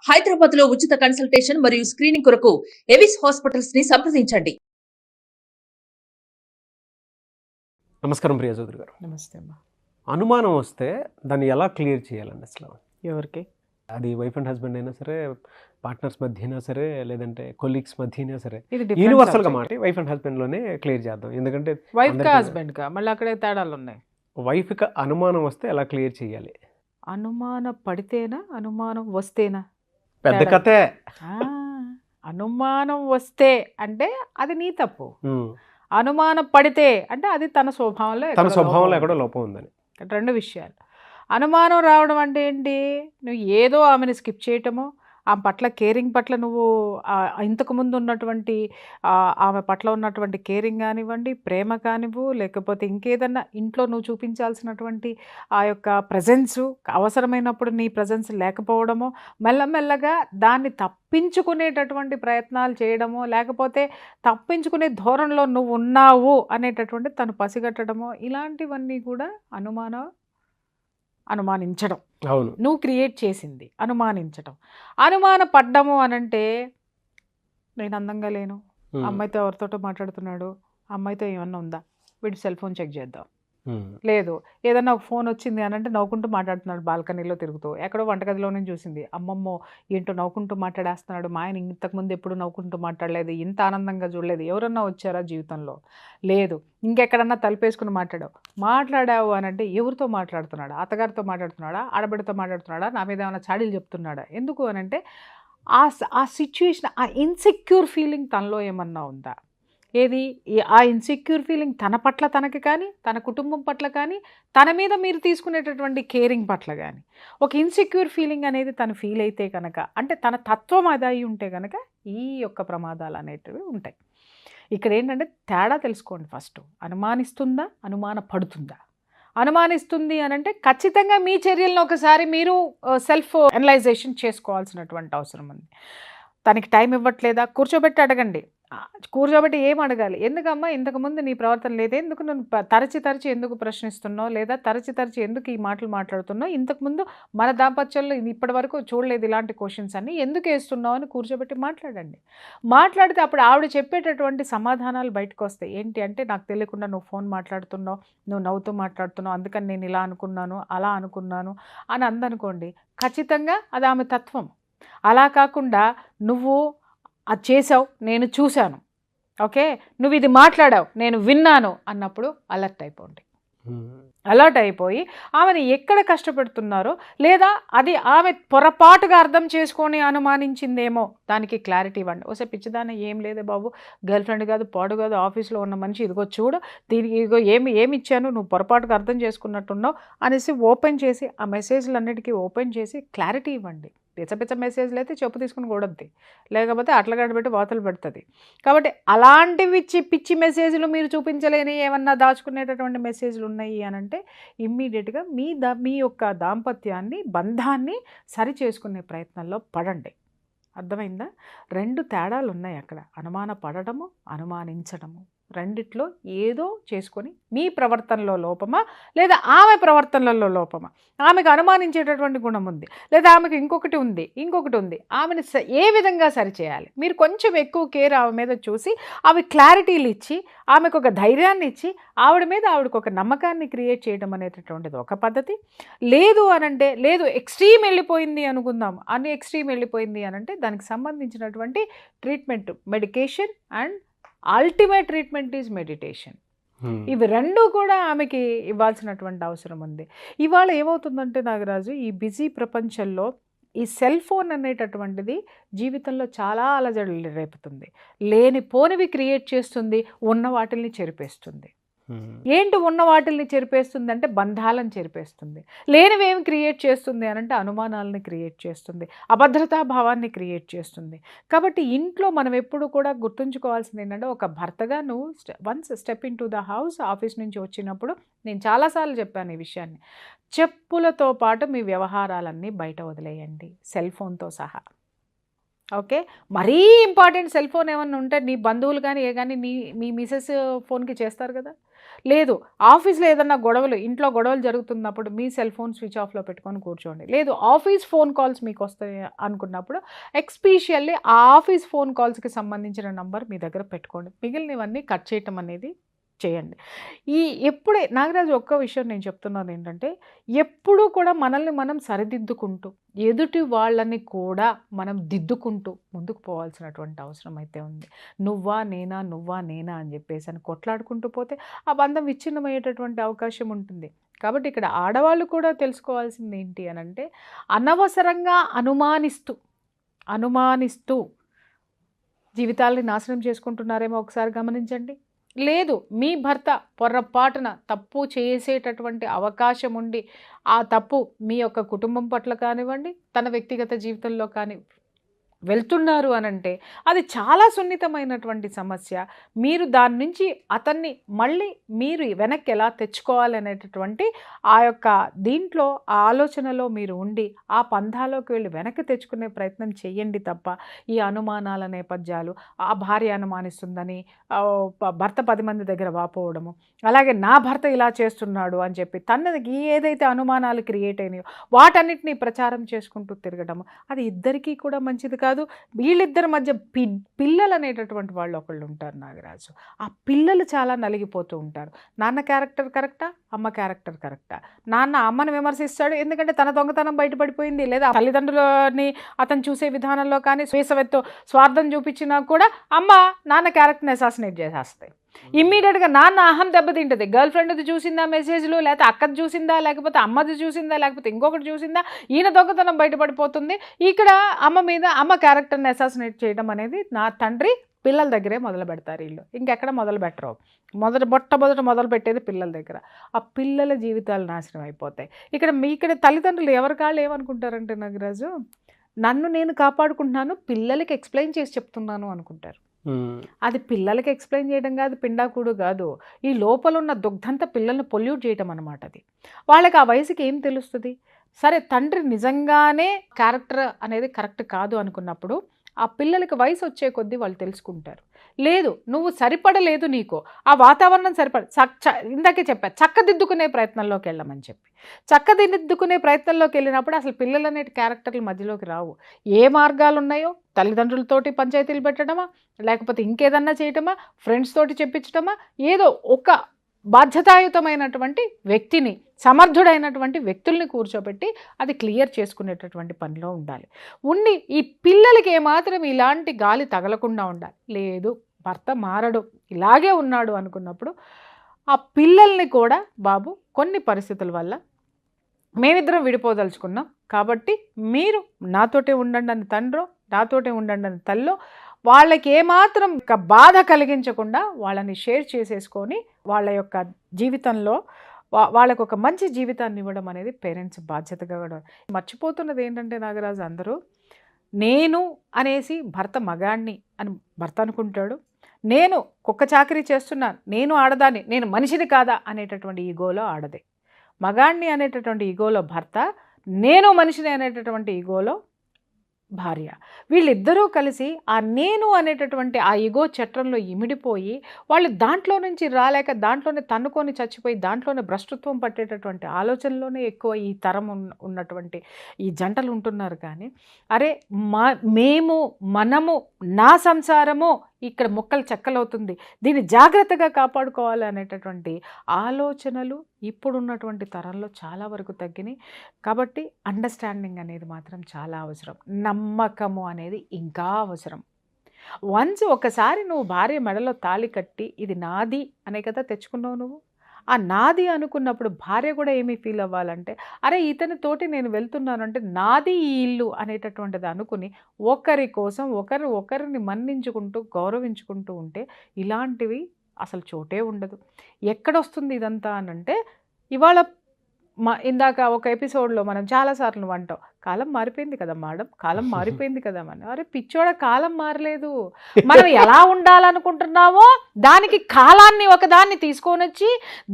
హైదరాబాద్ లో ఉచిత కన్సల్టేషన్ మరియు స్క్రీనింగ్ కొరకు ఎవిస్ హాస్పిటల్స్ ని సంప్రదించండి. నమస్కారం ప్రియా చౌదరి గారు. నమస్తే అమ్మా. అనుమానం వస్తే దాన్ని ఎలా క్లియర్ చేయాలండి అసలు? ఎవరికి? అది వైఫ్ అండ్ హస్బెండ్ అయినా సరే, పార్ట్నర్స్ మధ్య అయినా సరే, లేదంటే కొలీగ్స్ మధ్య అయినా సరే, యూనివర్సల్గా మాట వైఫ్ అండ్ హస్బెండ్లోనే క్లియర్ చేద్దాం. ఎందుకంటే వైఫ్కా హస్బెండ్కా మళ్ళీ అక్కడే తేడాలు ఉన్నాయి. వైఫ్కి అనుమానం వస్తే ఎలా క్లియర్ చేయాలి? అనుమానం పడితేనా అనుమానం వస్తేనా? పెద్ద కథే. అనుమానం వస్తే అంటే అది నీ తప్పు, అనుమానం పడితే అంటే అది తన స్వభావంలో ఎక్కడో లోపం ఉందని. రెండు విషయాలు. అనుమానం రావడం అంటే ఏంటి? నువ్వు ఏదో ఆమెను స్కిప్ చేయటమో, ఆమె పట్ల కేరింగ్ పట్ల నువ్వు ఇంతకుముందు ఉన్నటువంటి ఆమె పట్ల ఉన్నటువంటి కేరింగ్ కానివ్వండి, ప్రేమ కానివ్వు, లేకపోతే ఇంకేదన్నా ఇంట్లో నువ్వు చూపించాల్సినటువంటి ఆ యొక్క ప్రజెన్సు, అవసరమైనప్పుడు నీ ప్రజెన్స్ లేకపోవడమో, మెల్లమెల్లగా దాన్ని తప్పించుకునేటటువంటి ప్రయత్నాలు చేయడమో, లేకపోతే తప్పించుకునే ధోరణిలో నువ్వు ఉన్నావు అనేటటువంటి తను పసిగట్టడమో, ఇలాంటివన్నీ కూడా అనుమానించడం. అవును, నువ్వు క్రియేట్ చేసింది అనుమానించడం. అనుమానపడ్డము అనంటే నేను అందంగా లేను, అమ్మాయితో ఎవరితోటో మాట్లాడుతున్నాడు, అమ్మాయితో ఏమన్నా ఉందా, వీడు సెల్ ఫోన్ చెక్ చేద్దాం. లేదు, ఏదన్నా ఒక ఫోన్ వచ్చింది అనంటే నవ్వుకుంటూ మాట్లాడుతున్నాడు, బాల్కనీలో తిరుగుతూ. ఎక్కడో వంటగదిలో నుంచి చూసింది, అమ్మమ్మో ఏంటో నవ్వుకుంటూ మాట్లాడేస్తున్నాడు, మా ఆయన ఇంతకుముందు ఎప్పుడు నవ్వుకుంటూ మాట్లాడలేదు, ఇంత ఆనందంగా చూడలేదు, ఎవరన్నా వచ్చారా జీవితంలో? లేదు. ఇంకెక్కడన్నా తలుపేసుకుని మాట్లాడావు అనంటే ఎవరితో మాట్లాడుతున్నాడా? అత్తగారితో మాట్లాడుతున్నాడా? ఆడబిడ్డతో మాట్లాడుతున్నాడా? నా మీద ఏమైనా చాడీలు చెప్తున్నాడా? ఎందుకు అనంటే ఆ సిచ్యుయేషన్, ఆ ఇన్సెక్యూర్ ఫీలింగ్ తనలో ఏమన్నా ఉందా? ఏది ఆ ఇన్సెక్యూర్ ఫీలింగ్ తన పట్ల తనకి కానీ, తన కుటుంబం పట్ల కానీ, తన మీద మీరు తీసుకునేటటువంటి కేరింగ్ పట్ల కానీ ఒక ఇన్సెక్యూర్ ఫీలింగ్ అనేది తను ఫీల్ అయితే కనుక, అంటే తన తత్వం అది అయి ఉంటే కనుక ఈ యొక్క ప్రమాదాలు అనేటివి ఉంటాయి. ఇక్కడ ఏంటంటే తేడా తెలుసుకోండి. ఫస్ట్ అనుమానిస్తుందా, అనుమాన పడుతుందా? అనుమానిస్తుంది అనంటే ఖచ్చితంగా మీ చర్యలను ఒకసారి మీరు సెల్ఫ్ అనలైజేషన్ చేసుకోవాల్సినటువంటి అవసరం ఉంది. తనకి టైం ఇవ్వట్లేదా? కూర్చోబెట్టి అడగండి. కూర్చోబెట్టి ఏం అడగాలి? ఎందుకమ్మా ఇంతకుముందు నీ ప్రవర్తన లేదా? ఎందుకు నువ్వు తరచి ఎందుకు ప్రశ్నిస్తున్నావు? లేదా తరచి ఎందుకు ఈ మాటలు మాట్లాడుతున్నావు? ఇంతకుముందు మన దాంపత్యంలో ఇప్పటి వరకు చూడలేదు ఇలాంటి క్వశ్చన్స్ అన్ని, ఎందుకు వేస్తున్నావు అని కూర్చోబెట్టి మాట్లాడండి. మాట్లాడితే అప్పుడు ఆవిడ చెప్పేటటువంటి సమాధానాలు బయటకు వస్తాయి. ఏంటి అంటే, నాకు తెలియకుండా నువ్వు ఫోన్ మాట్లాడుతున్నావు, నువ్వు నవ్వుతూ మాట్లాడుతున్నావు, అందుకని నేను ఇలా అనుకున్నాను, అలా అనుకున్నాను అని అందనుకోండి, ఖచ్చితంగా అది ఆమె తత్వం. అలా కాకుండా నువ్వు అది చేసావు, నేను చూశాను, ఓకే, నువ్వు ఇది మాట్లాడావు, నేను విన్నాను అన్నప్పుడు అలర్ట్ అయిపోండి. అలర్ట్ అయిపోయి ఆమెను ఎక్కడ కష్టపెడుతున్నారో, లేదా అది ఆమె పొరపాటుగా అర్థం చేసుకొని అనుమానించిందేమో దానికి క్లారిటీ ఇవ్వండి. ఓసే పిచ్చిదాన్ని, ఏం లేదే బాబు, గర్ల్ ఫ్రెండ్ కాదు, పాడు కాదు, ఆఫీస్లో ఉన్న మనిషి, ఇదిగో చూడు, దీనికి ఇదిగో ఏమి ఇచ్చాను, నువ్వు పొరపాటుగా అర్థం చేసుకున్నట్టున్నావు అనేసి ఓపెన్ చేసి ఆ మెసేజ్లన్నిటికీ ఓపెన్ చేసి క్లారిటీ ఇవ్వండి. పిచ్చ మెసేజ్లు అయితే చెప్పు తీసుకుని కూడద్ది, లేకపోతే అట్లగడ్డ పెట్టి వాతలు పెడుతుంది. కాబట్టి అలాంటివి పిచ్చి మెసేజ్లు, మీరు చూపించలేని ఏమన్నా దాచుకునేటటువంటి మెసేజ్లు ఉన్నాయి అని అంటే ఇమ్మీడియట్గా మీ యొక్క దాంపత్యాన్ని, బంధాన్ని సరి చేసుకునే ప్రయత్నంలో పడండి. అర్థమైందా? రెండు తేడాలు ఉన్నాయి అక్కడ. అనుమాన పడటము, అనుమానించడము, రెండిట్లో ఏదో చేసుకొని మీ ప్రవర్తనలో లోపమా, లేదా ఆమె ప్రవర్తనలలో లోపమా? ఆమెకు అనుమానించేటటువంటి గుణం ఉంది, లేదా ఆమెకు ఇంకొకటి ఉంది, ఆమెను ఏ విధంగా సరిచేయాలి? మీరు కొంచెం ఎక్కువ కేర్ ఆమె మీద చూసి, అవి క్లారిటీలు ఇచ్చి, ఆమెకు ఒక ధైర్యాన్ని ఇచ్చి, ఆవిడకు ఒక నమ్మకాన్ని క్రియేట్ చేయడం అనేటటువంటిది ఒక పద్ధతి. లేదు అనంటే, లేదు ఎక్స్ట్రీమ్ వెళ్ళిపోయింది అనుకుందాం, అన్ని ఎక్స్ట్రీమ్ వెళ్ళిపోయింది అనంటే దానికి సంబంధించినటువంటి treatment, medication and ultimate treatment is meditation. ఇవి రెండు కూడా ఆమెకి ఇవ్వాల్సినటువంటి అవసరం ఉంది. ఇవాళ ఏమవుతుందంటే నాగరాజు, ఈ బిజీ ప్రపంచంలో ఈ సెల్ ఫోన్ అనేటటువంటిది జీవితంలో చాలా అలజడులు రేపుతుంది, లేనిపోనివి క్రియేట్ చేస్తుంది, ఉన్న వాటిల్ని చెరిపేస్తుంది. ఏంటి ఉన్న వాటిల్ని చెరిపేస్తుంది అంటే బంధాలను చెరిపేస్తుంది. లేనివేమి క్రియేట్ చేస్తుంది అనంటే అనుమానాలని క్రియేట్ చేస్తుంది, అభద్రతా భావాన్ని క్రియేట్ చేస్తుంది. కాబట్టి ఇంట్లో మనం ఎప్పుడు కూడా గుర్తుంచుకోవాల్సింది ఏంటంటే, ఒక భర్తగా నువ్వు once step in to the house, office నుంచి వచ్చినప్పుడు నేను చాలాసార్లు చెప్పాను ఈ విషయాన్ని, చెప్పులతో పాటు మీ వ్యవహారాలన్నీ బయట వదిలేయండి, సెల్ ఫోన్తో సహా. ఓకే, మరీ ఇంపార్టెంట్ సెల్ ఫోన్ ఏమన్నా ఉంటే నీ బంధువులు కానీ మీ మిసెస్ ఫోన్కి చేస్తారు కదా, లేదు ఆఫీస్లో ఏదన్నా గొడవలు, ఇంట్లో గొడవలు జరుగుతున్నప్పుడు మీ సెల్ ఫోన్ స్విచ్ ఆఫ్లో పెట్టుకొని కూర్చోండి. లేదు ఆఫీస్ ఫోన్ కాల్స్ మీకు వస్తాయి అనుకున్నప్పుడు ఎక్స్పెషల్లీ ఆ ఆఫీస్ ఫోన్ కాల్స్కి సంబంధించిన నంబర్ మీ దగ్గర పెట్టుకోండి. మిగిలినవన్నీ కట్ చేయటం అనేది చేయండి. ఎప్పుడే నాగరాజు ఒక్క విషయం నేను చెప్తున్నాను ఏంటంటే, ఎప్పుడూ కూడా మనల్ని మనం సరిదిద్దుకుంటూ ఎదుటి వాళ్ళని కూడా మనం దిద్దుకుంటూ ముందుకు పోవాల్సినటువంటి అవసరం అయితే ఉంది. నువ్వా నేనా అని చెప్పేసి అని కొట్లాడుకుంటూ పోతే ఆ బంధం విచ్ఛిన్నమయ్యేటటువంటి అవకాశం ఉంటుంది. కాబట్టి ఇక్కడ ఆడవాళ్ళు కూడా తెలుసుకోవాల్సింది ఏంటి అని అంటే, అనవసరంగా అనుమానిస్తూ జీవితాలని నాశనం చేసుకుంటున్నారేమో ఒకసారి గమనించండి. లేదు మీ భర్త పొరపాటున తప్పు చేసేటటువంటి అవకాశం ఉండి ఆ తప్పు మీ యొక్క కుటుంబం పట్ల కానివ్వండి, తన వ్యక్తిగత జీవితంలో కానీ వెళ్తున్నారు అనంటే అది చాలా సున్నితమైనటువంటి సమస్య. మీరు దాని నుంచి అతన్ని మళ్ళీ మీరు వెనక్కి ఎలా తెచ్చుకోవాలనేటటువంటి ఆ యొక్క దీంట్లో ఆ ఆలోచనలో మీరు ఉండి ఆ పంథాలోకి వెళ్ళి వెనక్కి తెచ్చుకునే ప్రయత్నం చేయండి తప్ప ఈ అనుమానాల నేపథ్యాలు, ఆ భార్య అనుమానిస్తుందని భర్త 10 మంది దగ్గర వాపోవడము, అలాగే నా భర్త ఇలా చేస్తున్నాడు అని చెప్పి తనకి ఏదైతే అనుమానాలు క్రియేట్ అయినాయో వాటన్నిటినీ ప్రచారం చేసుకుంటూ తిరగడము అది ఇద్దరికీ కూడా మంచిది కాదు. వీళ్ళిద్దరి మధ్య పిల్లలు అనేటటువంటి వాళ్ళు ఒకళ్ళు ఉంటారు నాగరాజు. ఆ పిల్లలు చాలా నలిగిపోతూ ఉంటారు. నాన్న క్యారెక్టర్ కరెక్టా, అమ్మ క్యారెక్టర్ కరెక్టా? నాన్న అమ్మను విమర్శిస్తాడు ఎందుకంటే తన దొంగతనం బయటపడిపోయింది, లేదా తల్లిదండ్రులని అతను చూసే విధానంలో కానీ స్వేసవెత్తో స్వార్థం చూపించినా కూడా అమ్మ నాన్న క్యారెక్టర్ని అసాసినేట్ చేసేస్తాయి. ఇమ్మీడియట్గా నాన్న అహం దెబ్బతింటుంది. గర్ల్ ఫ్రెండ్ది చూసిందా మెసేజ్లు, లేకపోతే అక్కది చూసిందా, లేకపోతే అమ్మది చూసిందా, లేకపోతే ఇంకొకటి చూసిందా, ఈయన దొంగతనం బయటపడిపోతుంది. ఇక్కడ అమ్మ క్యారెక్టర్ని అసాసినేట్ చేయడం అనేది నా తండ్రి పిల్లల దగ్గరే మొదలు పెడతారు. వీళ్ళు ఇంకెక్కడ మొదలు పెట్టరు. మొట్టమొదట మొదలు పెట్టేది పిల్లల దగ్గర. ఆ పిల్లల జీవితాలు నాశనం అయిపోతాయి. ఇక్కడ తల్లిదండ్రులు ఎవరి కాళ్ళు ఏమనుకుంటారంటే నాగరాజు, నన్ను నేను కాపాడుకుంటున్నాను, పిల్లలకి ఎక్స్ప్లెయిన్ చేసి చెప్తున్నాను అనుకుంటారు. అది పిల్లలకి ఎక్స్ప్లెయిన్ చేయడం కాదు, పిండాకుడు కాదు, ఈ లోపల ఉన్న దుగ్ధంతా పిల్లల్ని పొల్యూట్ చేయడం అనమాట. అది వాళ్ళకి ఆ వయసుకి ఏం తెలుస్తుంది? సరే తండ్రి నిజంగానే క్యారెక్టర్ అనేది కరెక్ట్ కాదు అనుకున్నప్పుడు ఆ పిల్లలకి వయసు వచ్చే కొద్దీ వాళ్ళు తెలుసుకుంటారు. లేదు నువ్వు సరిపడలేదు, నీకు ఆ వాతావరణం ఇందాకే చెప్పా చక్కదిద్దుకునే ప్రయత్నంలోకి వెళ్ళమని చెప్పి. చక్కదిద్దుకునే ప్రయత్నంలోకి వెళ్ళినప్పుడు అసలు పిల్లలు అనే క్యారెక్టర్ల మధ్యలోకి రావు. ఏ మార్గాలు ఉన్నాయో తల్లిదండ్రులతోటి పంచాయతీలు పెట్టడమా, లేకపోతే ఇంకేదన్నా చేయటమా, ఫ్రెండ్స్ తోటి చెప్పించటమా, ఏదో ఒక బాధ్యతాయుతమైనటువంటి వ్యక్తిని, సమర్థుడైనటువంటి వ్యక్తుల్ని కూర్చోబెట్టి అది క్లియర్ చేసుకునేటటువంటి పనిలో ఉండాలి. ఈ పిల్లలకి ఏమాత్రం ఇలాంటి గాలి తగలకుండా ఉండాలి. లేదు భర్త మారడు, ఇలాగే ఉన్నాడు అనుకున్నప్పుడు ఆ పిల్లల్ని కూడా బాబు కొన్ని పరిస్థితుల వల్ల మేమిద్దరం విడిపోదలుచుకున్నాం కాబట్టి మీరు నాతోటే ఉండండి అని తండ్రో, నాతోటే ఉండండి అని తల్లో, వాళ్ళకి ఏమాత్రం బాధ కలిగించకుండా వాళ్ళని షేర్ చేసేసుకొని వాళ్ళ యొక్క జీవితంలో వాళ్ళకు ఒక మంచి జీవితాన్ని ఇవ్వడం అనేది పేరెంట్స్ బాధ్యతగా కూడా. మర్చిపోతున్నది ఏంటంటే నాగరాజు, అందరూ నేను అనేసి భర్త మగాణ్ణి అని భర్త అనుకుంటాడు, నేను కుక్క చాకరీ చేస్తున్నాను, నేను ఆడదాన్ని, నేను మనిషిని కాదా అనేటటువంటి ఈగోలో ఆడదే. మగాణ్ణి అనేటటువంటి ఈగోలో భర్త, నేను మనిషిని అనేటటువంటి ఈగోలో భార్య. వీళ్ళిద్దరూ కలిసి ఆ నేను అనేటటువంటి ఆ ఈగో చట్రంలో ఇమిడిపోయి వాళ్ళు దాంట్లో నుంచి రాలేక దాంట్లోనే తన్నుకొని చచ్చిపోయి దాంట్లోనే భ్రష్టత్వం పట్టేటటువంటి ఆలోచనలోనే ఎక్కువ ఈ తరం ఉన్నటువంటి ఈ జంటలు ఉంటున్నారు. కానీ అరే మనము నా సంసారము ఇక్కడ ముక్కలు చెక్కలవుతుంది, దీన్ని జాగ్రత్తగా కాపాడుకోవాలి అనేటటువంటి ఆలోచనలు ఇప్పుడున్నటువంటి తరంలో చాలా వరకు తగ్గినాయి. కాబట్టి అండర్స్టాండింగ్ అనేది మాత్రం చాలా అవసరం, నమ్మకము అనేది ఇంకా అవసరం. ఒకసారి నువ్వు భార్య మెడలో తాళి కట్టి ఇది నాది అనే కదా తెచ్చుకున్నావు నువ్వు, ఆ నాది అనుకున్నప్పుడు భార్య కూడా ఏమీ ఫీల్ అవ్వాలంటే అరే ఇతని తోటి నేను వెళ్తున్నాను అంటే నాది ఈ ఇల్లు అనేటటువంటిది అనుకుని ఒకరి కోసం ఒకరిని మన్నించుకుంటూ గౌరవించుకుంటూ ఉంటే ఇలాంటివి అసలు చోటే ఉండదు. ఎక్కడొస్తుంది ఇదంతా అనంటే, ఇవాళ ఇందాక ఒక ఎపిసోడ్లో మనం చాలాసార్లు అంటాం కాలం మారిపోయింది కదా మేడం, కాలం మారిపోయింది కదా మనం. అరే పిచ్చోడ, కాలం మారలేదు. మనం ఎలా ఉండాలనుకుంటున్నామో దానికి కాలాన్ని ఒకదాన్ని తీసుకొని వచ్చి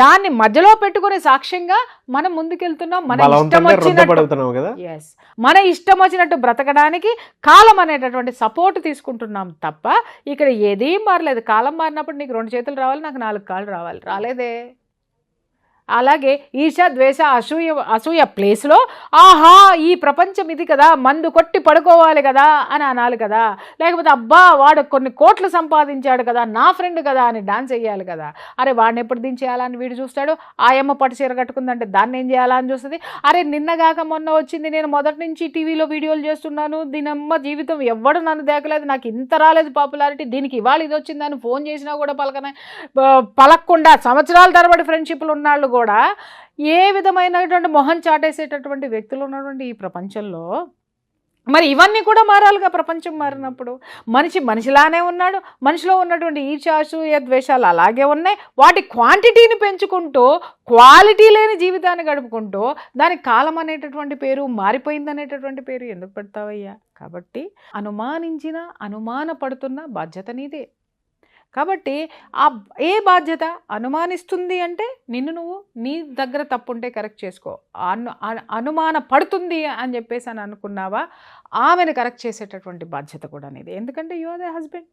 దాన్ని మధ్యలో పెట్టుకునే సాక్ష్యంగా మనం ముందుకెళ్తున్నాం. మన ఇష్టం బలవంతంగా వచ్చినట్టు రుద్దపడుతున్నాం కదా. ఎస్, మన ఇష్టం వచ్చినట్టు బ్రతకడానికి కాలం అనేటటువంటి సపోర్ట్ తీసుకుంటున్నాం తప్ప ఇక్కడ ఏదీ మారలేదు. కాలం మారినప్పుడు నీకు 2 చేతులు రావాలి, నాకు 4 కాళ్ళు రావాలి, రాలేదే. అలాగే ఈర్ష్య, ద్వేష, అసూయ ప్లేస్లో ఆహా ఈ ప్రపంచం ఇది కదా, మందు కొట్టి పడుకోవాలి కదా అని అనాలి కదా, లేకపోతే అబ్బా వాడు కొన్ని కోట్లు సంపాదించాడు కదా, నా ఫ్రెండ్ కదా అని డాన్స్ వేయాలి కదా. అరే వాడిని ఎప్పుడు దించేయాలని వీడు చూస్తాడు, ఆయమ్మ పట్టు చీర కట్టుకుందంటే దాన్ని ఏం చేయాలని చూస్తుంది. అరే నిన్నగాక మొన్న వచ్చింది, నేను మొదటి నుంచి టీవీలో వీడియోలు చేస్తున్నాను, దీనమ్మ జీవితం ఎవ్వడు నన్ను దేకలేదు, నాకు ఇంత రాలేదు పాపులారిటీ, దీనికి ఇవాళ ఇది వచ్చిందని ఫోన్ చేసినా కూడా పలకకుండా సంవత్సరాల తరబడి ఫ్రెండ్షిప్లు ఉన్నాళ్ళు కూడా ఏ విధమైనటువంటి మొహం చాటేసేటటువంటి వ్యక్తులు ఉన్నటువంటి ఈ ప్రపంచంలో మరి ఇవన్నీ కూడా మారాలిగా. ప్రపంచం మారినప్పుడు మనిషిలానే ఉన్నాడు, మనిషిలో ఉన్నటువంటి ఈర్ష్య, అసూయ, ద్వేషాలు అలాగే ఉన్నాయి. వాటి క్వాంటిటీని పెంచుకుంటూ క్వాలిటీ లేని జీవితాన్ని గడుపుకుంటూ దానికి కాలం అనేటటువంటి పేరు, మారిపోయింది అనేటటువంటి పేరు ఎందుకు పెడతావయ్యా? కాబట్టి అనుమానపడుతున్న బాధ్యత నీదే. కాబట్టి ఏ బాధ్యత అనుమానిస్తుంది అంటే నిన్ను నువ్వు నీ దగ్గర తప్పుంటే కరెక్ట్ చేసుకో. అనుమాన పడుతుంది అని చెప్పేసి అని అనుకున్నావా, ఆమెను కరెక్ట్ చేసేటటువంటి బాధ్యత కూడా నీదే. ఎందుకంటే యు ఆర్ ద హస్బెండ్.